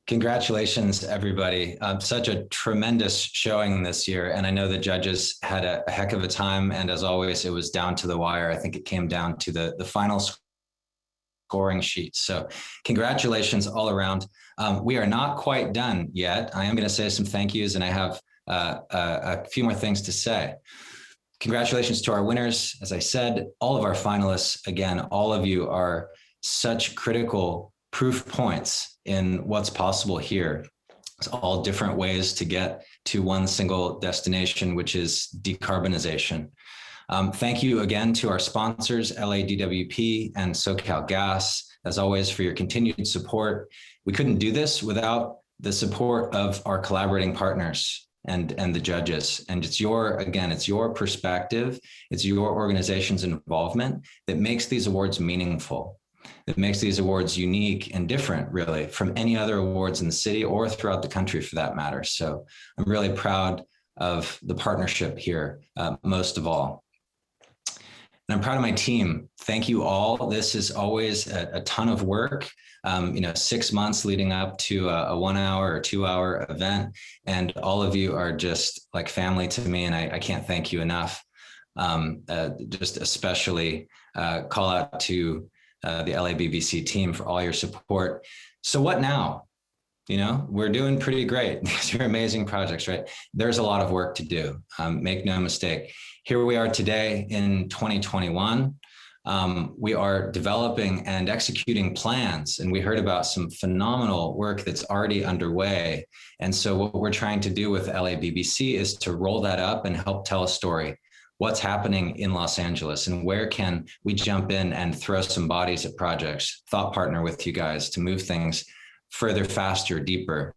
Congratulations, everybody. Such a tremendous showing this year. And I know the judges had a heck of a time. And as always, it was down to the wire. I think it came down to the final scoring sheet. So congratulations all around. We are not quite done yet. I am going to say some thank yous, and I have a few more things to say. Congratulations to our winners. As I said, all of our finalists, again, all of you are such critical proof points in what's possible here. It's all different ways to get to one single destination, which is decarbonization. Thank you again to our sponsors, LADWP and SoCal Gas, as always, for your continued support. We couldn't do this without the support of our collaborating partners and the judges. And it's your perspective, it's your organization's involvement that makes these awards meaningful. It makes these awards unique and different, really, from any other awards in the city or throughout the country, for that matter. So I'm really proud of the partnership here, most of all. And I'm proud of my team. Thank you all. This is always a ton of work, 6 months leading up to a 1 hour or 2 hour event. And all of you are just like family to me, and I can't thank you enough. Just especially call out to the LABBC team for all your support. So what now? We're doing pretty great. These are amazing projects, right? There's a lot of work to do. Make no mistake. Here we are today in 2021. We are developing and executing plans, and we heard about some phenomenal work that's already underway. And so what we're trying to do with LABBC is to roll that up and help tell a story. What's happening in Los Angeles, and where can we jump in and throw some bodies at projects, thought partner with you guys to move things further, faster, deeper.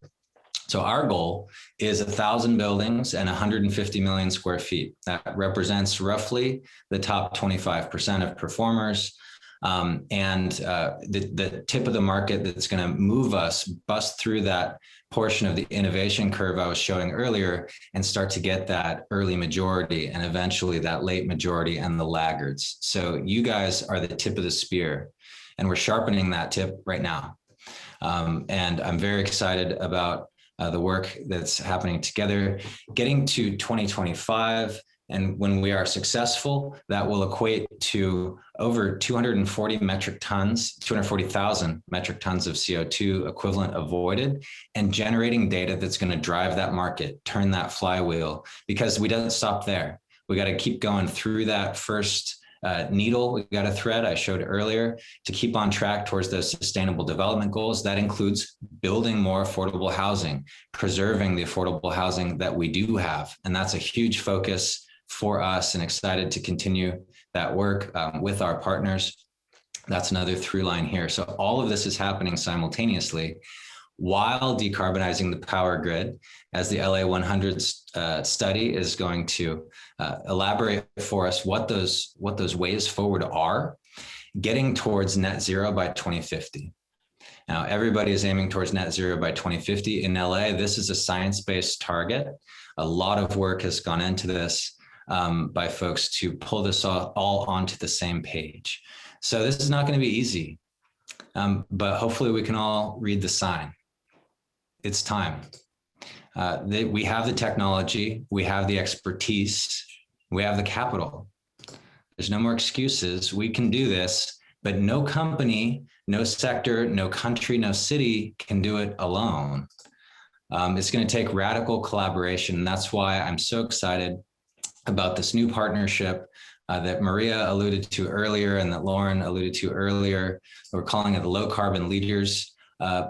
So our goal is 1,000 buildings and 150 million square feet. That represents roughly the top 25% of performers. The tip of the market that's going to move us, bust through that portion of the innovation curve I was showing earlier, and start to get that early majority and eventually that late majority and the laggards. So you guys are the tip of the spear, and we're sharpening that tip right now. And I'm very excited about the work that's happening together, getting to 2025. And when we are successful, that will equate to over 240,000 metric tons of CO2 equivalent avoided, and generating data that's going to drive that market, turn that flywheel, because we don't stop there. We got to keep going through that first needle we got to thread I showed earlier to keep on track towards those sustainable development goals. That includes building more affordable housing, preserving the affordable housing that we do have. And that's a huge focus for us, and excited to continue that work with our partners. That's another through line here. So all of this is happening simultaneously while decarbonizing the power grid, as the LA 100 study is going to elaborate for us what those ways forward are, getting towards net zero by 2050. Now, everybody is aiming towards net zero by 2050. In LA, this is a science-based target. A lot of work has gone into this by folks to pull this all onto the same page. So this is not going to be easy, but hopefully we can all read the sign. It's time. We have the technology, we have the expertise, we have the capital. There's no more excuses. We can do this, but no company, no sector, no country, no city can do it alone. It's going to take radical collaboration. And that's why I'm so excited about this new partnership that Maria alluded to earlier and that Lauren alluded to earlier. We're calling it the Low Carbon Leaders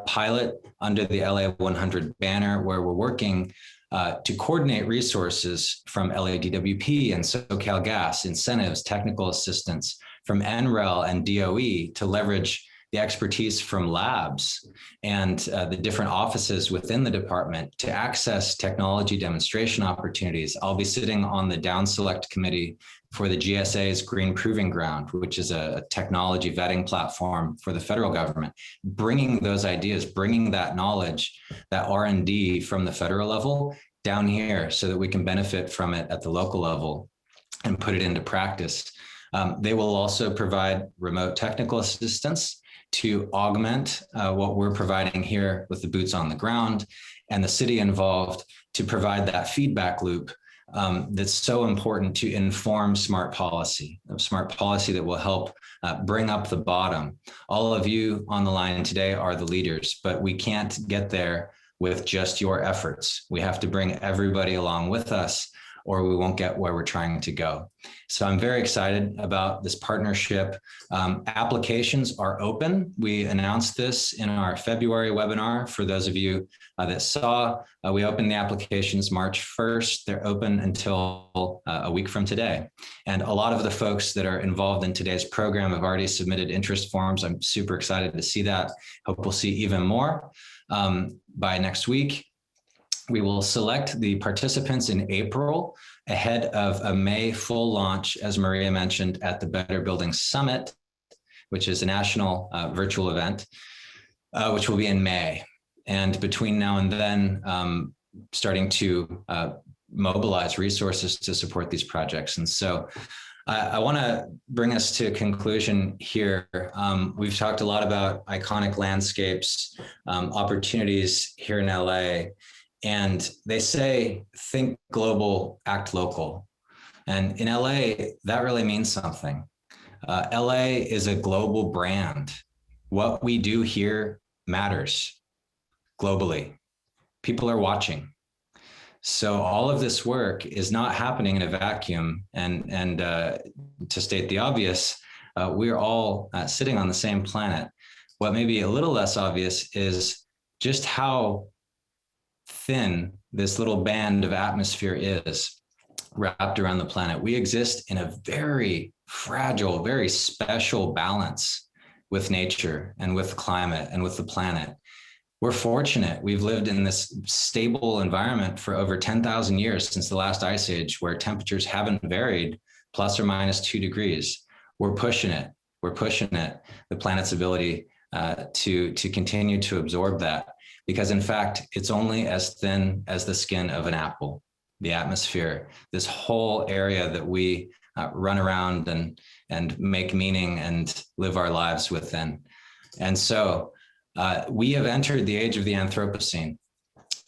pilot under the LA 100 banner, where we're working to coordinate resources from LADWP and SoCal Gas, incentives, technical assistance from NREL and DOE to leverage the expertise from labs and the different offices within the department to access technology demonstration opportunities. I'll be sitting on the down select committee for the GSA's Green Proving Ground, which is a technology vetting platform for the federal government, bringing those ideas, bringing that knowledge, that R&D from the federal level down here so that we can benefit from it at the local level and put it into practice. They will also provide remote technical assistance to augment what we're providing here with the boots on the ground and the city involved to provide that feedback loop that's so important to inform smart policy that will help bring up the bottom. All of you on the line today are the leaders, but we can't get there with just your efforts. We have to bring everybody along with us, or we won't get where we're trying to go. So I'm very excited about this partnership. Applications are open. We announced this in our February webinar. For those of you that saw, we opened the applications March 1st. They're open until a week from today. And a lot of the folks that are involved in today's program have already submitted interest forms. I'm super excited to see that. Hope we'll see even more by next week. We will select the participants in April ahead of a May full launch, as Maria mentioned, at the Better Building Summit, which is a national virtual event, which will be in May. And between now and then, starting to mobilize resources to support these projects. And so I want to bring us to a conclusion here. We've talked a lot about iconic landscapes, opportunities here in LA. And they say, think global, act local. And in LA, that really means something. LA is a global brand. What we do here matters globally. People are watching. So all of this work is not happening in a vacuum. And to state the obvious, we're all sitting on the same planet. What may be a little less obvious is just how thin this little band of atmosphere is wrapped around the planet. We exist in a very fragile, very special balance with nature and with climate and with the planet. We're fortunate. We've lived in this stable environment for over 10,000 years since the last ice age, where temperatures haven't varied plus or minus 2 degrees. We're pushing it. We're pushing it, the planet's ability to continue to absorb that. Because in fact, it's only as thin as the skin of an apple, the atmosphere, this whole area that we run around and make meaning and live our lives within. And so we have entered the age of the Anthropocene.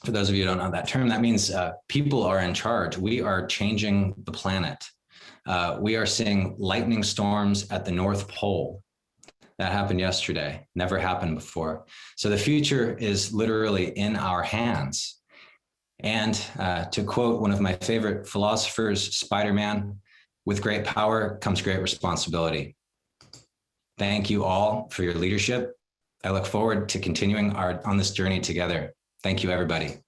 For those of you who don't know that term, that means people are in charge. We are changing the planet. We are seeing lightning storms at the North Pole. That happened yesterday, never happened before. So the future is literally in our hands. And to quote one of my favorite philosophers, Spider-Man, with great power comes great responsibility. Thank you all for your leadership. I look forward to continuing on this journey together. Thank you, everybody.